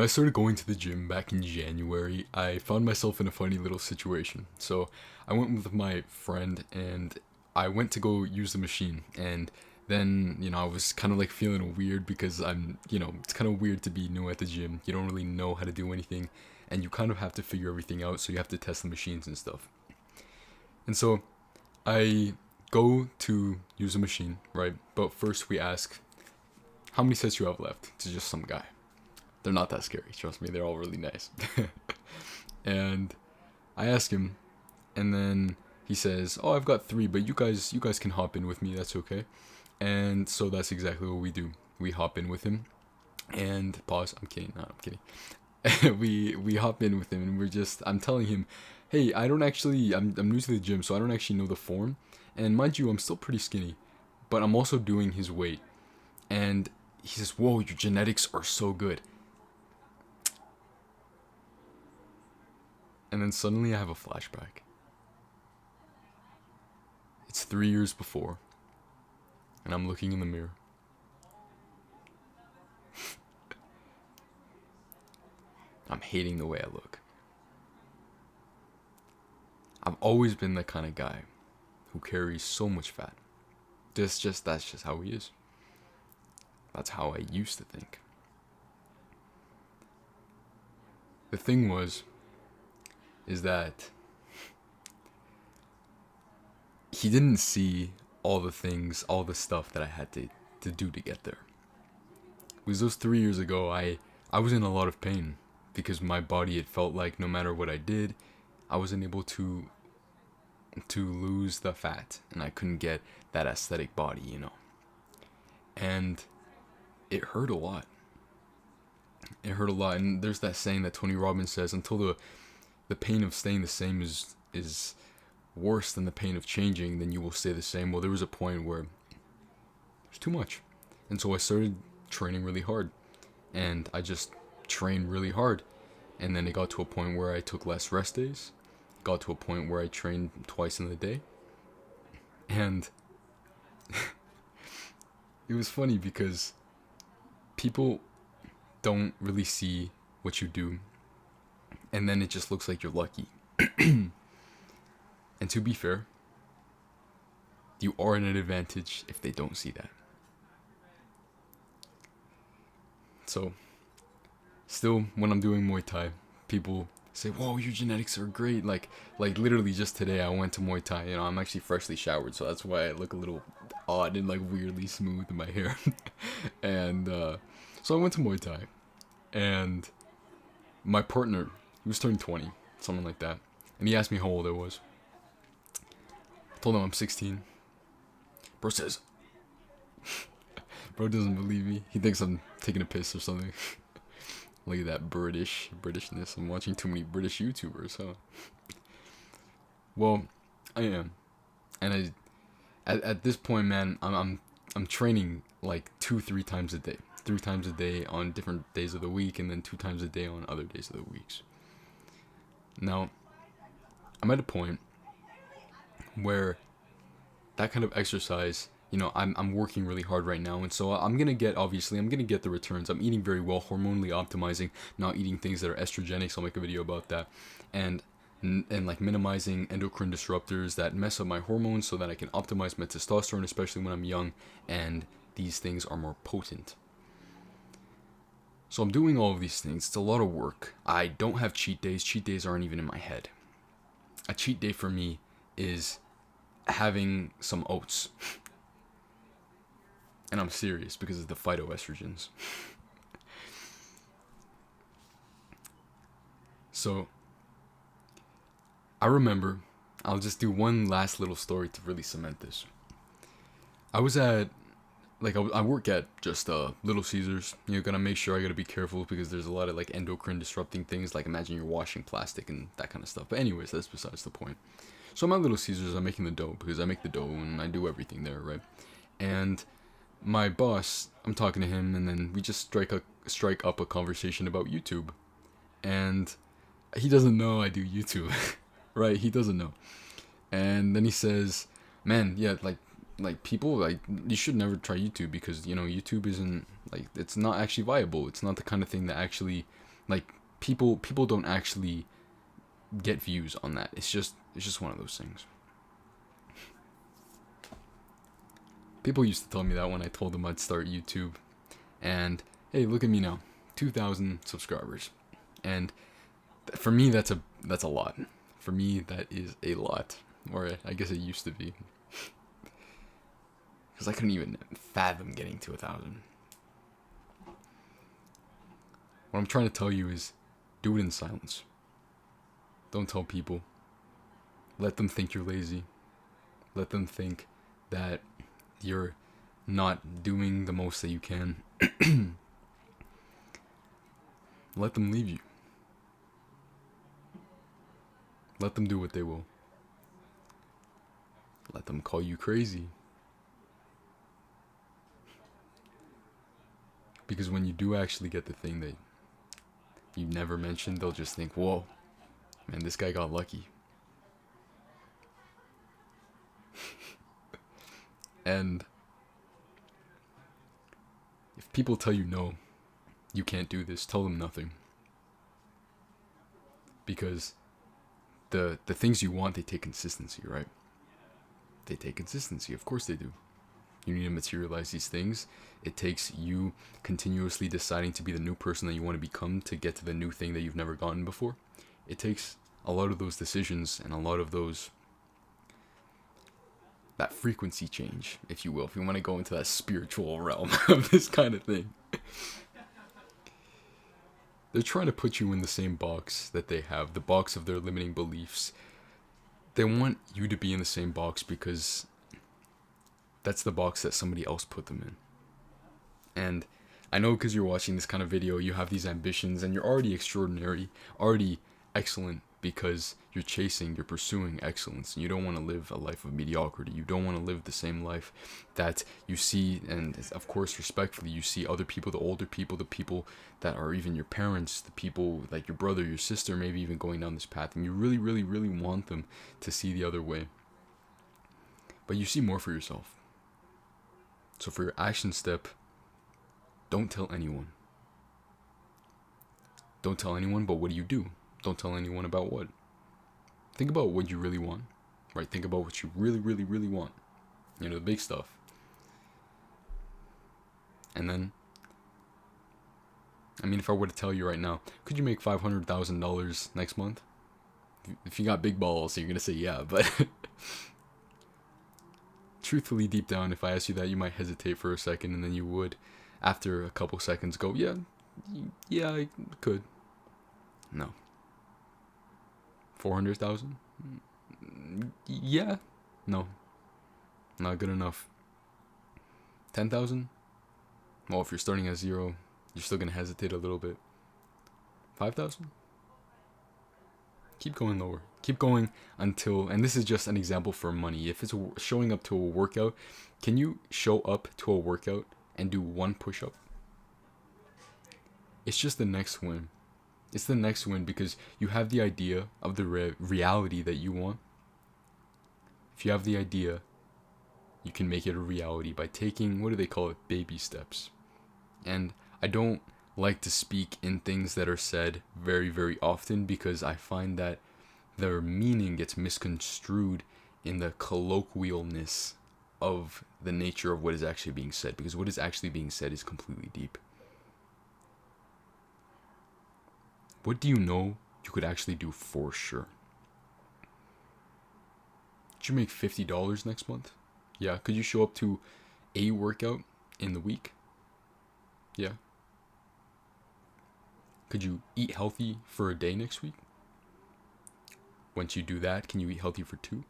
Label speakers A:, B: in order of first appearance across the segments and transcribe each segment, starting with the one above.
A: When I started going to the gym back in January, I found myself in a funny little situation. So I went with my friend and I went to go use the machine. And then, I was kind of like feeling weird because it's kind of weird to be new at the gym. You don't really know how to do anything and you kind of have to figure everything out. So you have to test the machines and stuff. And so I go to use a machine, right? But first we ask, how many sets you have left? To just some guy. They're not that scary, trust me. They're all really nice. And I ask him, and then he says, "Oh, I've got three, but you guys can hop in with me. That's okay." And so that's exactly what we do. We hop in with him, and pause. I'm kidding. No, I'm kidding. we hop in with him, and I'm telling him, "Hey, I don't actually. I'm new to the gym, so I don't actually know the form. And mind you, I'm still pretty skinny, but I'm also doing his weight." And he says, "Whoa, your genetics are so good." And then suddenly I have a flashback. It's 3 years before, and I'm looking in the mirror. I'm hating the way I look. I've always been the kind of guy who carries so much fat. That's just how he is. That's how I used to think. The thing is that he didn't see all the things, all the stuff that I had to do to get there. Because those 3 years ago, I was in a lot of pain because my body, it felt like no matter what I did, I wasn't able to lose the fat, and I couldn't get that aesthetic body. And it hurt a lot. It hurt a lot, and there's that saying that Tony Robbins says, until the pain of staying the same is worse than the pain of changing, then you will stay the same. Well, there was a point where it was too much, and so I started training really hard, and I just trained really hard, and then it got to a point where I took less rest days. It got to a point where I trained twice in the day, and it was funny because people don't really see what you do, and then it just looks like you're lucky. And to be fair, you are at an advantage if they don't see that. So, still, when I'm doing Muay Thai, people say, "Whoa, your genetics are great." Like literally just today, I went to Muay Thai. I'm actually freshly showered, so that's why I look a little odd and like weirdly smooth in my hair. And so I went to Muay Thai, and my partner, he was turning 20, something like that, and he asked me how old I was. I told him I'm 16. Bro says, bro doesn't believe me. He thinks I'm taking a piss or something. Look at that Britishness. I'm watching too many British YouTubers, huh? Well, I am, and at this point, man, I'm training like 2 3 times a day, 3 times a day on different days of the week, and then 2 times a day on other days of the weeks. Now, I'm at a point where that kind of exercise, I'm working really hard right now, and so I'm gonna get the returns. I'm eating very well, hormonally optimizing, not eating things that are estrogenic. So I'll make a video about that, and like minimizing endocrine disruptors that mess up my hormones, so that I can optimize my testosterone, especially when I'm young, and these things are more potent. So I'm doing all of these things. It's a lot of work. I don't have cheat days. Cheat days aren't even in my head. A cheat day for me is having some oats. And I'm serious because of the phytoestrogens. So I remember, I'll just do one last little story to really cement this. I was at, I work at just Little Caesars. Gotta make sure, I gotta be careful because there's a lot of like endocrine disrupting things. Like imagine you're washing plastic and that kind of stuff. But anyways, that's besides the point. So I'm at Little Caesars. I'm making the dough because I make the dough and I do everything there, right? And my boss, I'm talking to him, and then we just strike up a conversation about YouTube, and he doesn't know I do YouTube, right? He doesn't know, and then he says, "Man, yeah, like people, like, you should never try YouTube because YouTube isn't, like, it's not actually viable. It's not the kind of thing that actually Like people don't actually get views on that. It's just one of those things. People used to tell me that when I told them I'd start YouTube, and hey, look at me now, 2,000 subscribers, and for me that's a lot. For me, that is a lot, or I guess it used to be, because I couldn't even fathom getting to 1,000. What I'm trying to tell you is, do it in silence. Don't tell people. Let them think you're lazy. Let them think that you're not doing the most that you can. Let them leave you. Let them do what they will. Let them call you crazy. Because when you do actually get the thing that you never mentioned, they'll just think, whoa, man, this guy got lucky. And if people tell you no, you can't do this, tell them nothing. Because the things you want, they take consistency, right? They take consistency, of course they do. You need to materialize these things. It takes you continuously deciding to be the new person that you want to become to get to the new thing that you've never gotten before. It takes a lot of those decisions and a lot of that frequency change, if you will, if you want to go into that spiritual realm of this kind of thing. They're trying to put you in the same box that they have, the box of their limiting beliefs. They want you to be in the same box because that's the box that somebody else put them in. And I know because you're watching this kind of video, you have these ambitions and you're already extraordinary, already excellent, because you're pursuing excellence. And you don't want to live a life of mediocrity. You don't want to live the same life that you see, and of course, respectfully, you see other people, the older people, the people that are even your parents, the people like your brother, your sister, maybe even going down this path, and you really, really, really want them to see the other way. But you see more for yourself. So for your action step, don't tell anyone. Don't tell anyone, but what do? Don't tell anyone about what? Think about what you really want, right? Think about what you really, really, really want. You know, the big stuff. And then, I mean, if I were to tell you right now, could you make $500,000 next month? If you got big balls, you're going to say yeah, but truthfully, deep down, if I asked you that, you might hesitate for a second, and then you would, after a couple seconds, go, yeah, I could. No. 400,000? Yeah. No. Not good enough. 10,000? Well, if you're starting at 0, you're still gonna hesitate a little bit. 5,000? Keep going lower. Keep going until, and this is just an example for money. If it's showing up to a workout, can you show up to a workout and do 1 push-up? It's just the next win. It's the next win because you have the idea of the reality that you want. If you have the idea, you can make it a reality by taking, what do they call it, baby steps. And I don't like to speak in things that are said very, very often because I find that their meaning gets misconstrued in the colloquialness of the nature of what is actually being said, because what is actually being said is completely deep. What do you know you could actually do for sure? Could you make $50 next month? Yeah. Could you show up to a workout in the week? Yeah. Could you eat healthy for a day next week? Once you do that, can you eat healthy for 2?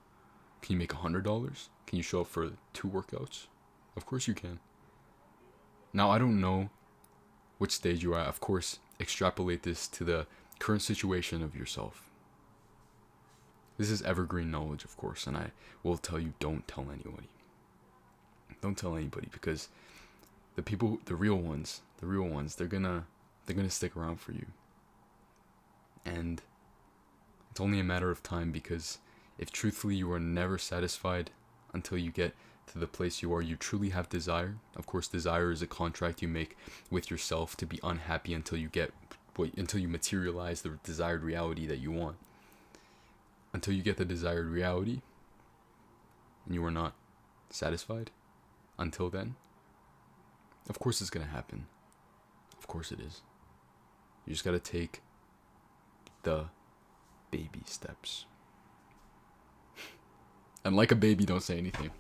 A: Can you make $100? Can you show up for 2 workouts? Of course you can. Now, I don't know which stage you are at. Of course, extrapolate this to the current situation of yourself. This is evergreen knowledge, of course, and I will tell you, don't tell anybody. Don't tell anybody, because the people, the real ones, they're gonna stick around for you. And it's only a matter of time, because if truthfully you are never satisfied until you get to the place you are, you truly have desire. Of course, desire is a contract you make with yourself to be unhappy until you get until you materialize the desired reality that you want. Until you get the desired reality and you are not satisfied, until then, of course it's gonna happen. Of course it is. You just gotta take the baby steps. And like a baby, don't say anything.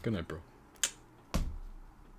A: Good night, bro.